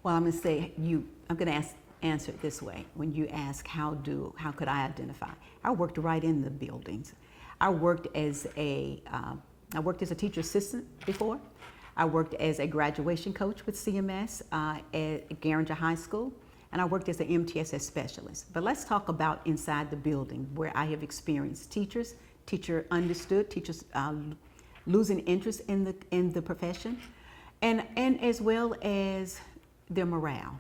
Well, I'm going to say I'm going to answer it this way. When you ask how could I identify? I worked right in the buildings. I worked as a teacher assistant before. I worked as a graduation coach with CMS at Garinger High School, and I worked as an MTSS specialist. But let's talk about inside the building where I have experienced teachers losing interest in the profession, and as well as their morale.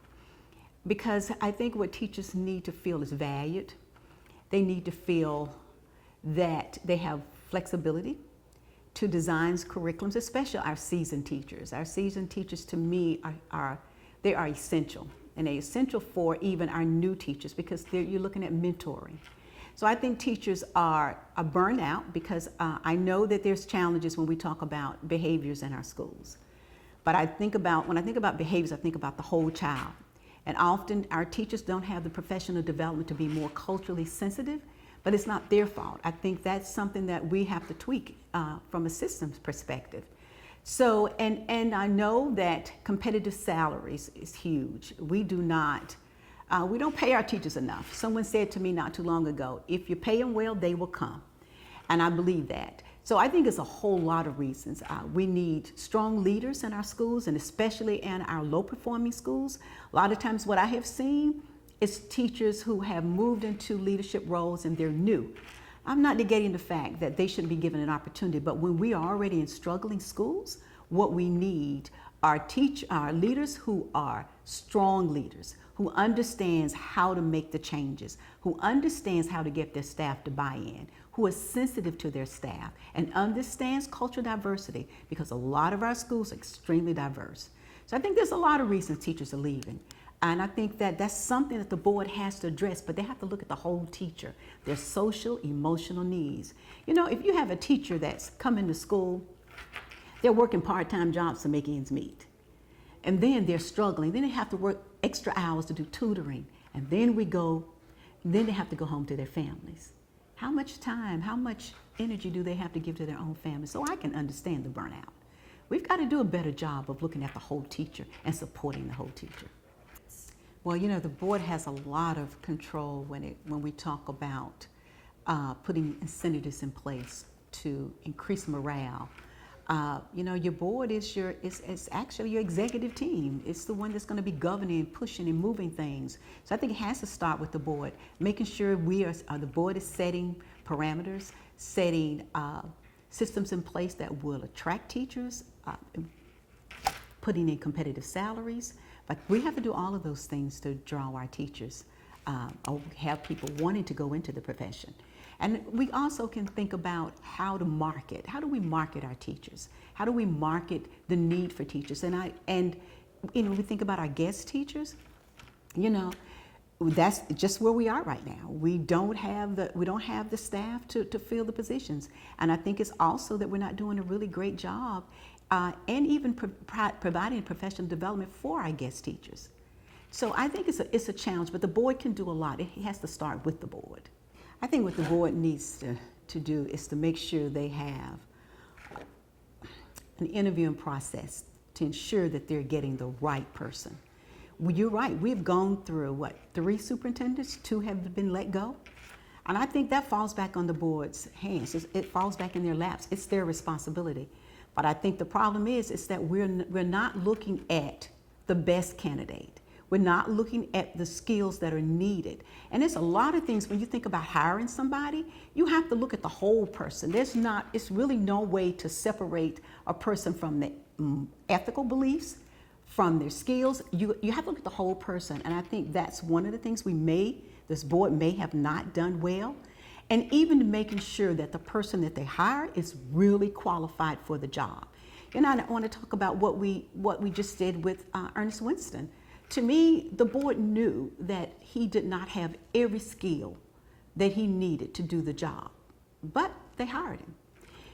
Because I think what teachers need to feel is valued. They need to feel that they have flexibility to design curriculums, especially our seasoned teachers. Our seasoned teachers, to me, are essential, and they're essential for even our new teachers, because you're looking at mentoring. So I think teachers are burned out, because I know that there's challenges when we talk about behaviors in our schools. But when I think about behaviors, I think about the whole child. And often our teachers don't have the professional development to be more culturally sensitive, but it's not their fault. I think that's something that we have to tweak from a systems perspective. So, and I know that competitive salaries is huge. We don't pay our teachers enough. Someone said to me not too long ago, if you pay them well, they will come. And I believe that. So I think it's a whole lot of reasons. We need strong leaders in our schools, and especially in our low-performing schools. A lot of times what I have seen is teachers who have moved into leadership roles and they're new. I'm not negating the fact that they shouldn't be given an opportunity, but when we are already in struggling schools, what we need are leaders who are strong leaders, who understands how to make the changes, who understands how to get their staff to buy in, who is sensitive to their staff and understands cultural diversity, because a lot of our schools are extremely diverse. So I think there's a lot of reasons teachers are leaving. And I think that that's something that the board has to address, but they have to look at the whole teacher, their social, emotional needs. You know, if you have a teacher that's coming to school, they're working part-time jobs to make ends meet. And then they're struggling. Then they have to work extra hours to do tutoring. And then they have to go home to their families. How much time, how much energy do they have to give to their own families? So I can understand the burnout. We've got to do a better job of looking at the whole teacher and supporting the whole teacher. Well, you know, the board has a lot of control when we talk about putting incentives in place to increase morale. You know, your board is actually your executive team. It's the one that's going to be governing, pushing, and moving things. So I think it has to start with the board, making sure the board is setting parameters, setting systems in place that will attract teachers, putting in competitive salaries. But we have to do all of those things to draw our teachers, or have people wanting to go into the profession. And we also can think about how to market. How do we market our teachers? How do we market the need for teachers? And you know, we think about our guest teachers. You know, that's just where we are right now. We don't have the staff to fill the positions. And I think it's also that we're not doing a really great job, and even providing professional development for our guest teachers. So I think it's a challenge, but the board can do a lot. It has to start with the board. I think what the board needs to do is to make sure they have an interviewing process to ensure that they're getting the right person. Well, you're right. We've gone through, 3 superintendents? 2 have been let go. And I think that falls back on the board's hands. It falls back in their laps. It's their responsibility. But I think the problem is that we're not looking at the best candidate. We're not looking at the skills that are needed. And there's a lot of things when you think about hiring somebody, you have to look at the whole person. It's really no way to separate a person from their ethical beliefs, from their skills. You have to look at the whole person. And I think that's one of the things this board may have not done well. And even making sure that the person that they hire is really qualified for the job. And I want to talk about what we just did with Ernest Winston. To me, the board knew that he did not have every skill that he needed to do the job, but they hired him.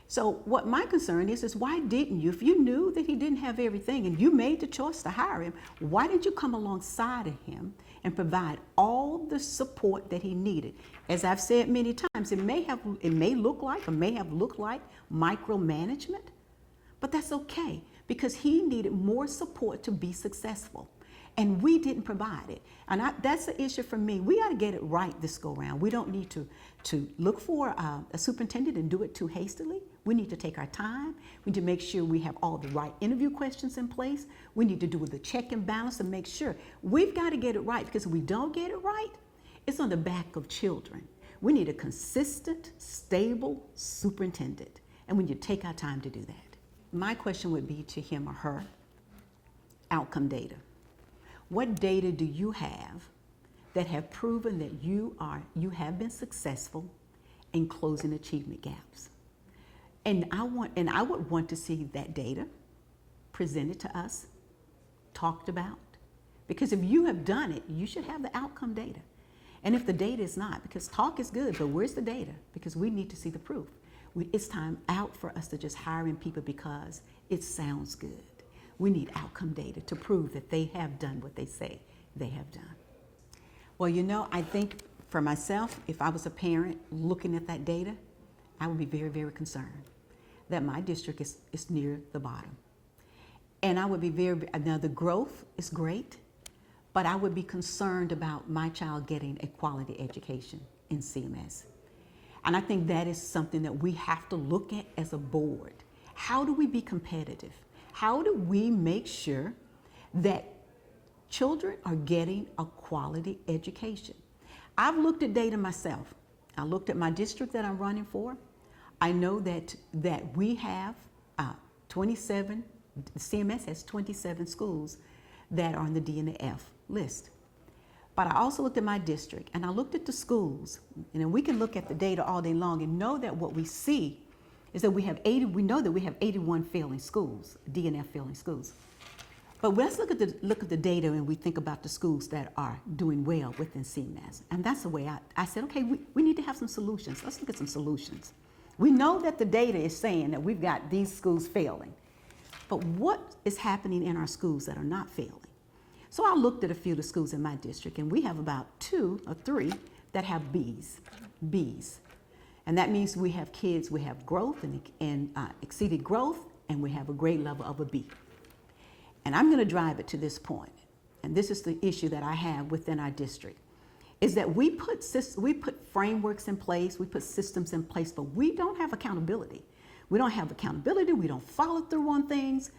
So what my concern is why didn't you, if you knew that he didn't have everything and you made the choice to hire him, why didn't you come alongside of him and provide all the support that he needed? As I've said many times, it may have looked like micromanagement, but that's okay, because he needed more support to be successful. and we didn't provide it. And that's the issue for me. We got to get it right this go round. We don't need to look for a superintendent and do it too hastily. We need to take our time. We need to make sure we have all the right interview questions in place. We need to do the check and balance and make sure. We've got to get it right, because if we don't get it right, it's on the back of children. We need a consistent, stable superintendent, and we need to take our time to do that. My question would be to him or her, outcome data. What data do you have that have proven that you have been successful in closing achievement gaps? And I would want to see that data presented to us, talked about, because if you have done it, you should have the outcome data. And if the data is not, because talk is good, but where's the data? Because we need to see the proof. It's time out for us to just hiring people because it sounds good. We need outcome data to prove that they have done what they say they have done. Well, I think for myself, if I was a parent looking at that data, I would be very, very concerned that my district is near the bottom. And I would be now the growth is great, but I would be concerned about my child getting a quality education in CMS. And I think that is something that we have to look at as a board. How do we be competitive? How do we make sure that children are getting a quality education? I've looked at data myself. I looked at my district that I'm running for. I know that we have 27, CMS has 27 schools that are on the D and the F list. But I also looked at my district, and I looked at the schools, and we can look at the data all day long and know that what we see is that we know that we have 81 failing schools, D and F failing schools. But let's look at the data, and we think about the schools that are doing well within CMS. And that's the way I said, okay, we need to have some solutions. Let's look at some solutions. We know that the data is saying that we've got these schools failing, but what is happening in our schools that are not failing? So I looked at a few of the schools in my district, and we have about 2 or 3 that have Bs. And that means we have kids, we have growth and exceeded growth, and we have a grade level of a B. And I'm going to drive it to this point, and this is the issue that I have within our district, is that we put frameworks in place, we put systems in place, but we don't have accountability. We don't have accountability, we don't follow through on things.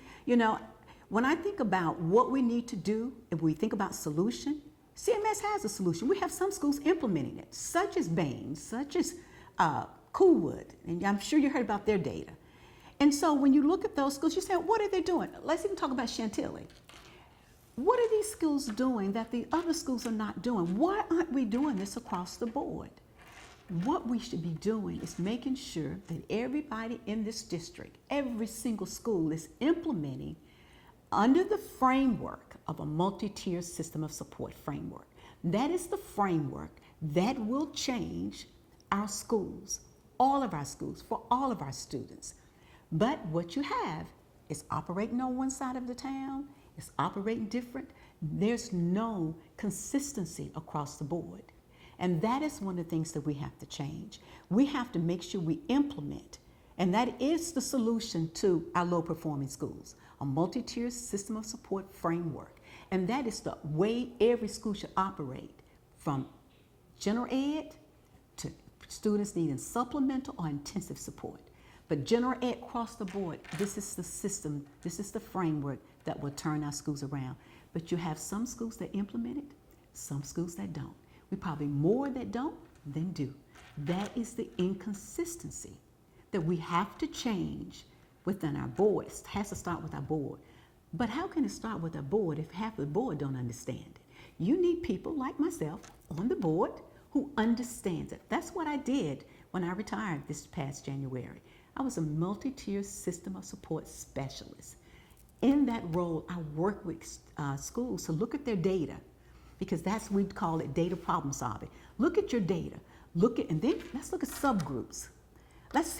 When I think about what we need to do, if we think about solution, CMS has a solution. We have some schools implementing it, such as Bain, such as Coolwood, and I'm sure you heard about their data. And so when you look at those schools, you say, what are they doing? Let's even talk about Chantilly. What are these schools doing that the other schools are not doing? Why aren't we doing this across the board? What we should be doing is making sure that everybody in this district, every single school, is implementing under the framework of a multi-tier system of support framework. That is the framework that will change our schools, all of our schools, for all of our students. But what you have is operating on one side of the town, it's operating different. There's no consistency across the board. And that is one of the things that we have to change. We have to make sure we implement, and that is the solution to our low-performing schools, a multi-tier system of support framework. And that is the way every school should operate, from general ed to students needing supplemental or intensive support. But general ed across the board, this is the system, this is the framework that will turn our schools around. But you have some schools that implement it, some schools that don't. We probably more that don't than do. That is the inconsistency that we have to change within our board. It has to start with our board. But how can it start with our board if half of the board don't understand it? You need people like myself on the board who understands it. That's what I did when I retired this past January. I was a multi-tier system of support specialist. In that role, I worked with schools to look at their data, because that's, we call it data problem solving. Look at your data, and then let's look at subgroups. Let's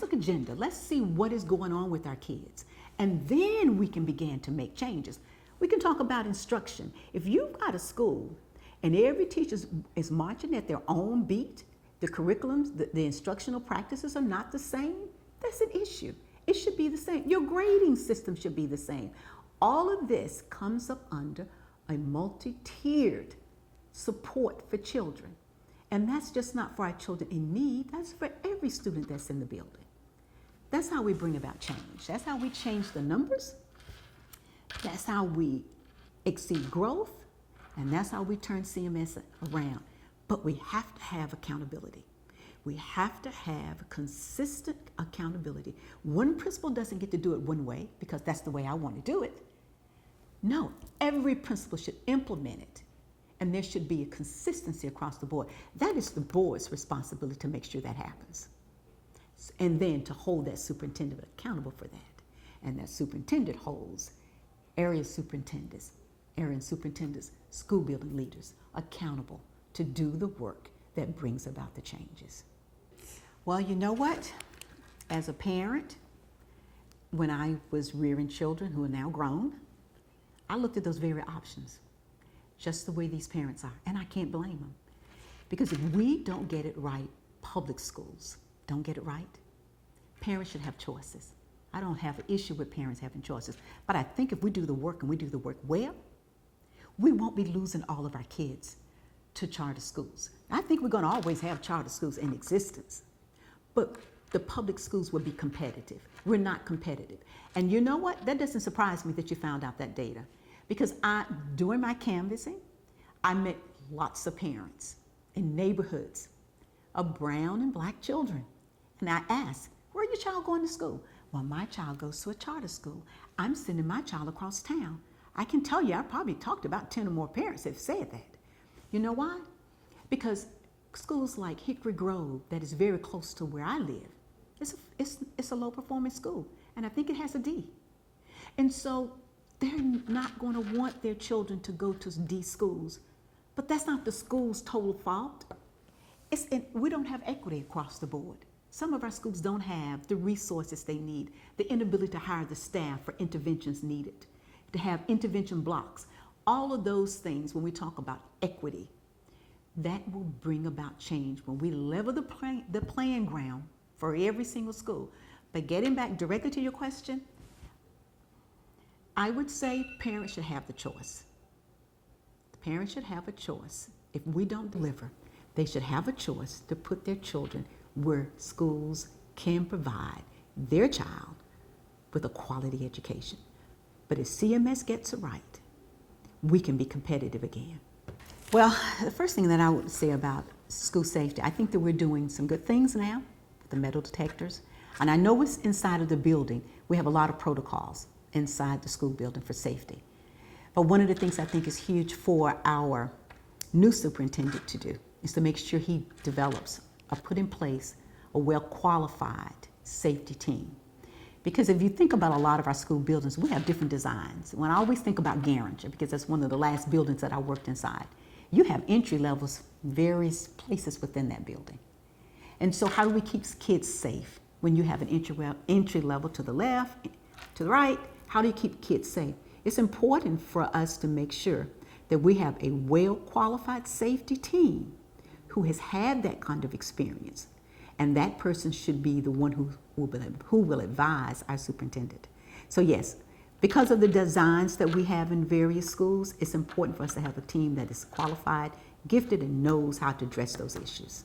look at gender. Let's see what is going on with our kids. And then we can begin to make changes. We can talk about instruction. If you've got a school and every teacher is marching at their own beat, the curriculums, the instructional practices are not the same, that's an issue. It should be the same. Your grading system should be the same. All of this comes up under a multi-tiered support for children. And that's just not for our children in need, that's for every student that's in the building. That's how we bring about change. That's how we change the numbers. That's how we exceed growth. And that's how we turn CMS around. But we have to have accountability. We have to have consistent accountability. One principal doesn't get to do it one way because that's the way I want to do it. No, every principal should implement it. And there should be a consistency across the board. That is the board's responsibility to make sure that happens. And then to hold that superintendent accountable for that. And that superintendent holds area superintendents, school building leaders accountable to do the work that brings about the changes. Well, you know what? As a parent, when I was rearing children who are now grown, I looked at those very options, just the way these parents are, and I can't blame them. Because if we don't get it right, public schools don't get it right, parents should have choices. I don't have an issue with parents having choices, but I think if we do the work and we do the work well, we won't be losing all of our kids to charter schools. I think we're going to always have charter schools in existence, but the public schools will be competitive. We're not competitive. And you know what? That doesn't surprise me that you found out that data, because during my canvassing, I met lots of parents in neighborhoods of brown and black children. And I asked, where your child going to school? Well, my child goes to a charter school. I'm sending my child across town. I can tell you, I probably talked to about 10 or more parents that have said that. You know why? Because schools like Hickory Grove, that is very close to where I live, it's a low performing school, and I think it has a D. And so they're not going to want their children to go to D schools, but that's not the school's total fault. We don't have equity across the board. Some of our schools don't have the resources they need, the inability to hire the staff for interventions needed, to have intervention blocks. All of those things, when we talk about equity, that will bring about change when we level the playing ground for every single school. But getting back directly to your question, I would say parents should have the choice. The parents should have a choice. If we don't deliver, they should have a choice to put their children where schools can provide their child with a quality education. But if CMS gets it right, we can be competitive again. Well, the first thing that I would say about school safety, I think that we're doing some good things now with the metal detectors. And I know it's inside of the building. We have a lot of protocols inside the school building for safety. But one of the things I think is huge for our new superintendent to do is to make sure he develops or put in place a well-qualified safety team. Because if you think about a lot of our school buildings, we have different designs. When I always think about Garinger, because that's one of the last buildings that I worked inside, you have entry levels, various places within that building. And so how do we keep kids safe when you have an entry level to the left, to the right? How do you keep kids safe? It's important for us to make sure that we have a well-qualified safety team who has had that kind of experience. And that person should be the one who will advise our superintendent. So yes, because of the designs that we have in various schools, it's important for us to have a team that is qualified, gifted, and knows how to address those issues.